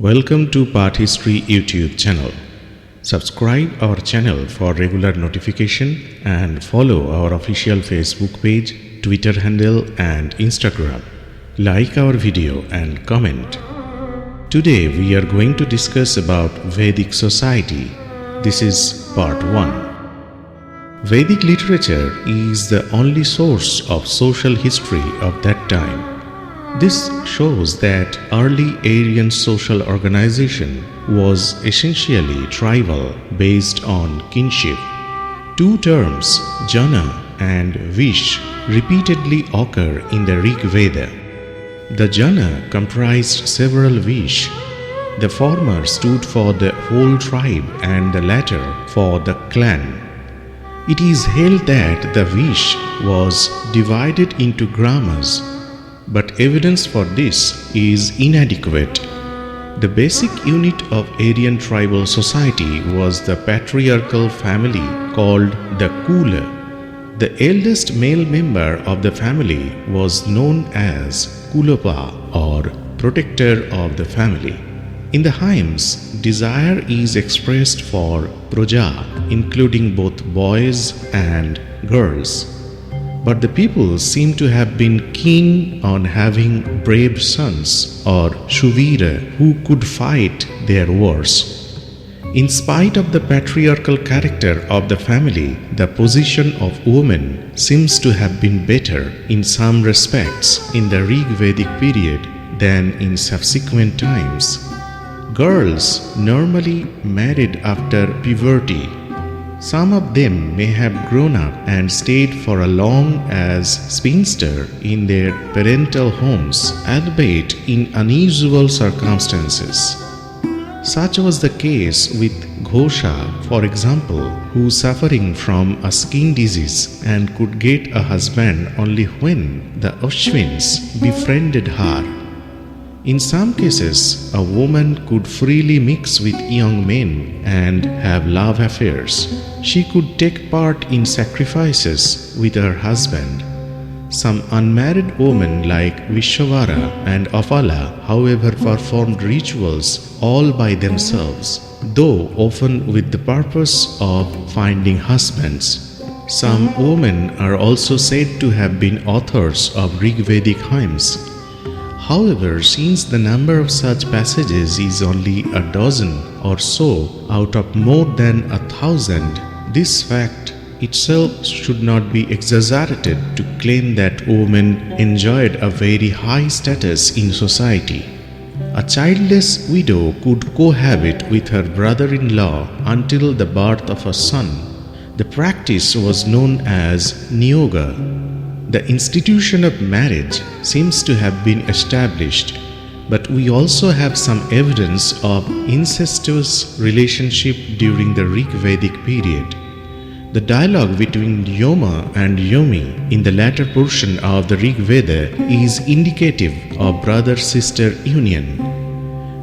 Welcome to PAATH History YouTube channel. Subscribe our channel for regular notification and follow our official Facebook page, Twitter handle and Instagram. Like our video and comment. Today we are going to discuss about Vedic society. This is part 1. Vedic literature is the only source of social history of that time. This shows that early Aryan social organization was essentially tribal, based on kinship. Two terms, jana and vish, repeatedly occur in the Rg Veda. The jana comprised several vish. The former stood for the whole tribe and the latter for the clan. It is held that the vish was divided into gramas, but evidence for this is inadequate. The basic unit of Aryan tribal society was the patriarchal family called the kula. The eldest male member of the family was known as kulapā, or protector of the family. In the hymns, desire is expressed for praja, including both boys and girls. But the people seem to have been keen on having brave sons or shuvira who could fight their wars. In spite of the patriarchal character of the family, the position of women seems to have been better in some respects in the Rig Vedic period than in subsequent times. Girls normally married after puberty. Some of them may have grown up and stayed for a long as spinster in their parental homes, albeit in unusual circumstances. Such was the case with Ghosha, for example, who suffering from a skin disease and could get a husband only when the Ashwins befriended her. In some cases, a woman could freely mix with young men and have love affairs. She could take part in sacrifices with her husband. Some unmarried women like Visvavara and Apala, however, performed rituals all by themselves, though often with the purpose of finding husbands. Some women are also said to have been authors of Rig Vedic hymns. However, since the number of such passages is only a dozen or so out of more than 1,000, this fact itself should not be exaggerated to claim that women enjoyed a very high status in society. A childless widow could cohabit with her brother-in-law until the birth of a son. The practice was known as niyoga. The institution of marriage seems to have been established, but we also have some evidence of incestuous relationship during the Rig Vedic period. The dialogue between Yoma and Yomi in the latter portion of the Rig Veda is indicative of brother-sister union.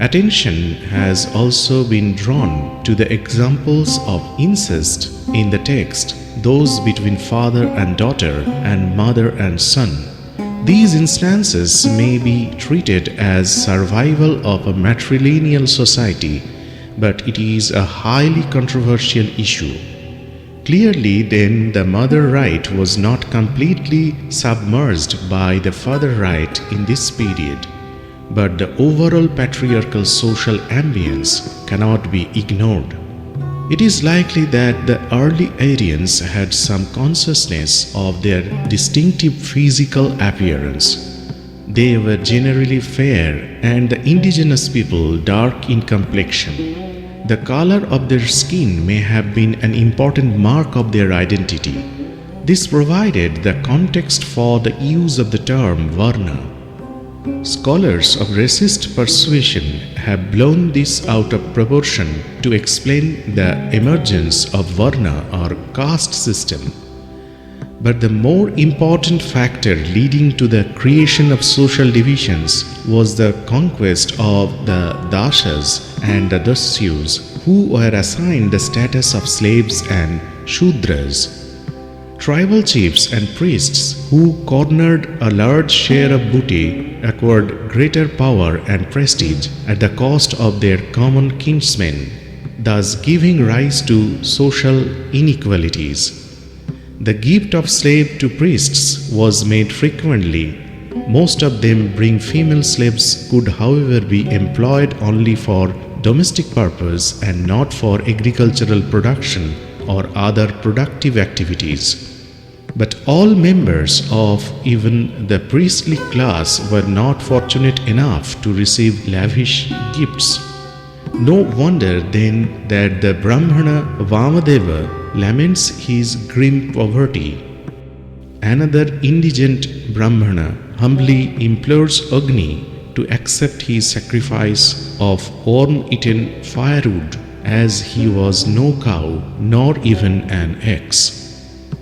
Attention has also been drawn to the examples of incest in the text, those between father and daughter and mother and son. These instances may be treated as survival of a matrilineal society, but it is a highly controversial issue. Clearly, then, the mother right was not completely submerged by the father right in this period, but the overall patriarchal social ambience cannot be ignored. It is likely that the early Aryans had some consciousness of their distinctive physical appearance. They were generally fair and the indigenous people dark in complexion. The color of their skin may have been an important mark of their identity. This provided the context for the use of the term varna. Scholars of racist persuasion have blown this out of proportion to explain the emergence of varna or caste system. But the more important factor leading to the creation of social divisions was the conquest of the Dasas and Dasyus, who were assigned the status of slaves and shudras. Tribal chiefs and priests who cornered a large share of booty acquired greater power and prestige at the cost of their common kinsmen, thus giving rise to social inequalities. The gift of slaves to priests was made frequently. Most of them being female slaves could, however, be employed only for domestic purpose and not for agricultural production or other productive activities. But all members of even the priestly class were not fortunate enough to receive lavish gifts. No wonder then that the Brahmana Vamadeva laments his grim poverty. Another indigent Brahmana humbly implores Agni to accept his sacrifice of worm-eaten firewood, as he was no cow nor even an ox.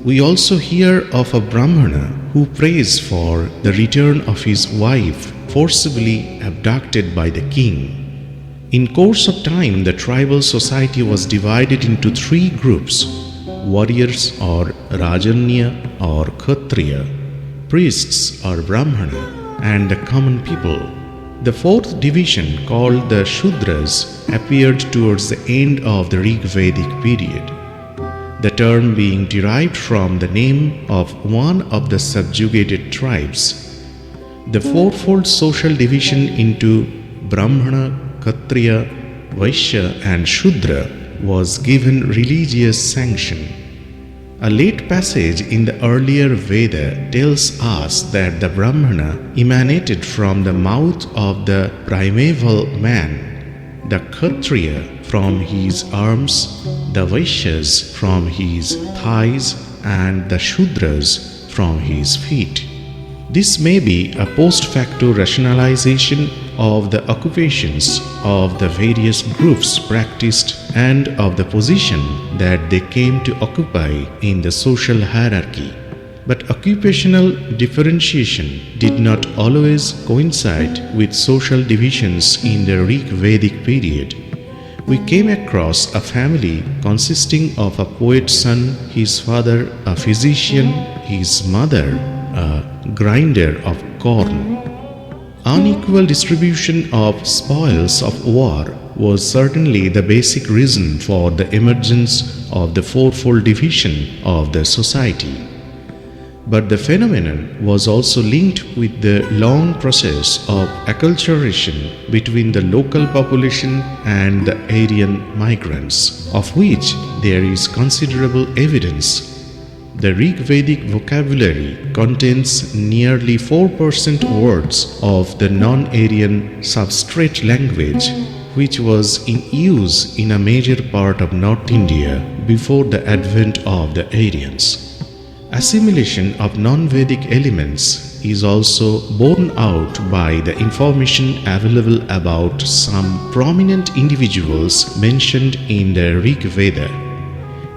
We also hear of a Brahmana who prays for the return of his wife forcibly abducted by the king. In course of time, the tribal society was divided into three groups: warriors or Rajanya or Kshatriya, priests or Brahmana, and the common people. The fourth division, called the Shudras, appeared towards the end of the Rig Vedic period, the term being derived from the name of one of the subjugated tribes. The fourfold social division into Brahmana, Kshatriya, Vaishya and Shudra was given religious sanction. A late passage in the earlier Veda tells us that the Brahmana emanated from the mouth of the primeval man, the Kshatriya from his arms, the Vaishyas from his thighs, and the Shudras from his feet. This may be a post facto rationalization of the occupations of the various groups practiced and of the position that they came to occupy in the social hierarchy. But occupational differentiation did not always coincide with social divisions in the Rig Vedic period. We came across a family consisting of a poet's son, his father a physician, his mother a grinder of corn. Unequal distribution of spoils of war was certainly the basic reason for the emergence of the fourfold division of the society. But the phenomenon was also linked with the long process of acculturation between the local population and the Aryan migrants, of which there is considerable evidence. The Rig Vedic vocabulary contains nearly 4% words of the non-Aryan substrate language, which was in use in a major part of North India before the advent of the Aryans. Assimilation of non-Vedic elements is also borne out by the information available about some prominent individuals mentioned in the Rig Veda.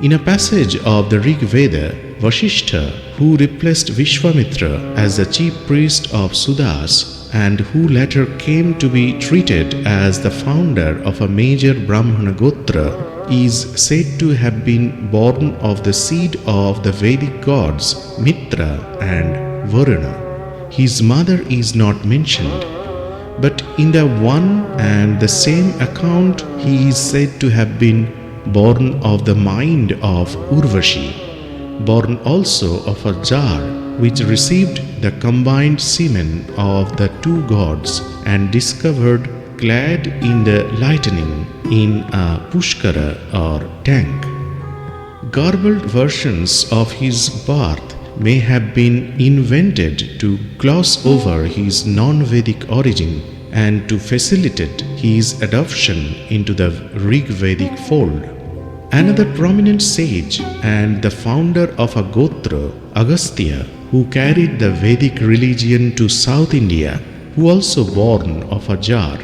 In a passage of the Rig Veda, Vasishtha, who replaced Vishwamitra as the chief priest of Sudas and who later came to be treated as the founder of a major Brahmana gotra, is said to have been born of the seed of the Vedic gods Mitra and Varna. His mother is not mentioned, but in the one and the same account he is said to have been born of the mind of Urvashi, born also of a jar which received the combined semen of the two gods and discovered clad in the lightning in a pushkara or tank. Garbled versions of his birth may have been invented to gloss over his non-Vedic origin and to facilitate his adoption into the Rig Vedic fold. Another prominent sage and the founder of a gotra, Agastya, who carried the Vedic religion to South India, who also born of a jar.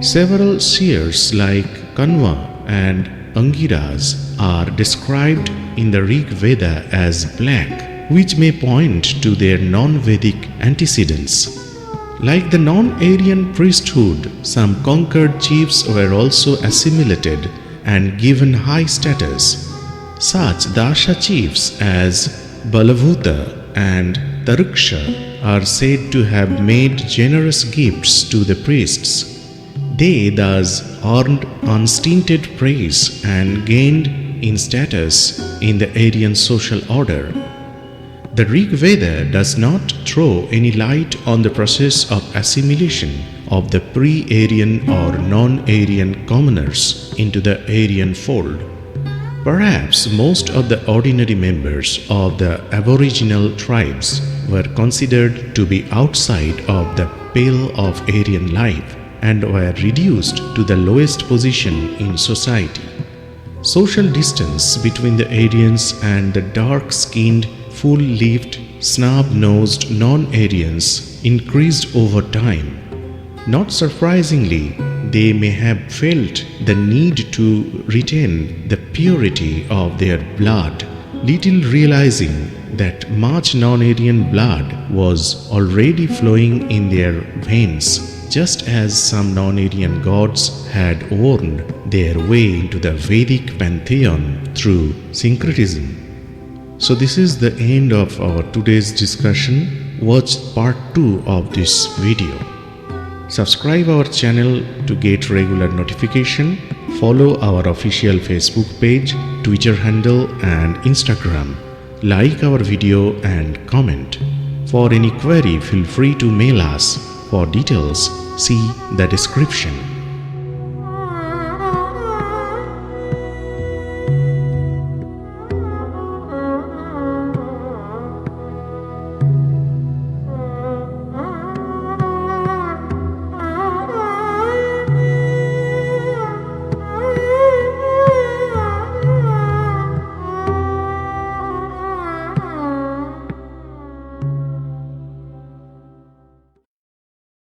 Several seers like Kanva and Angiras are described in the Rig Veda as black, which may point to their non-Vedic antecedents. Like the non-Aryan priesthood, some conquered chiefs were also assimilated and given high status. Such Dasha chiefs as Balavutta and Taruksha are said to have made generous gifts to the priests. They thus earned unstinted praise and gained in status in the Aryan social order. The Rig Veda does not throw any light on the process of assimilation of the pre-Aryan or non-Aryan commoners into the Aryan fold. Perhaps most of the ordinary members of the aboriginal tribes were considered to be outside of the pale of Aryan life and were reduced to the lowest position in society. Social distance between the Aryans and the dark-skinned, full-lipped, snub-nosed non-Aryans increased over time. Not surprisingly, they may have felt the need to retain the purity of their blood, little realizing that much non-Aryan blood was already flowing in their veins, just as some non-Aryan gods had worn their way into the Vedic pantheon through syncretism. So this is the end of our today's discussion. Watch part 2 of this video. Subscribe our channel to get regular notification. Follow our official Facebook page, Twitter handle and Instagram. Like our video and comment. For any query, feel free to mail us. For details, see the description.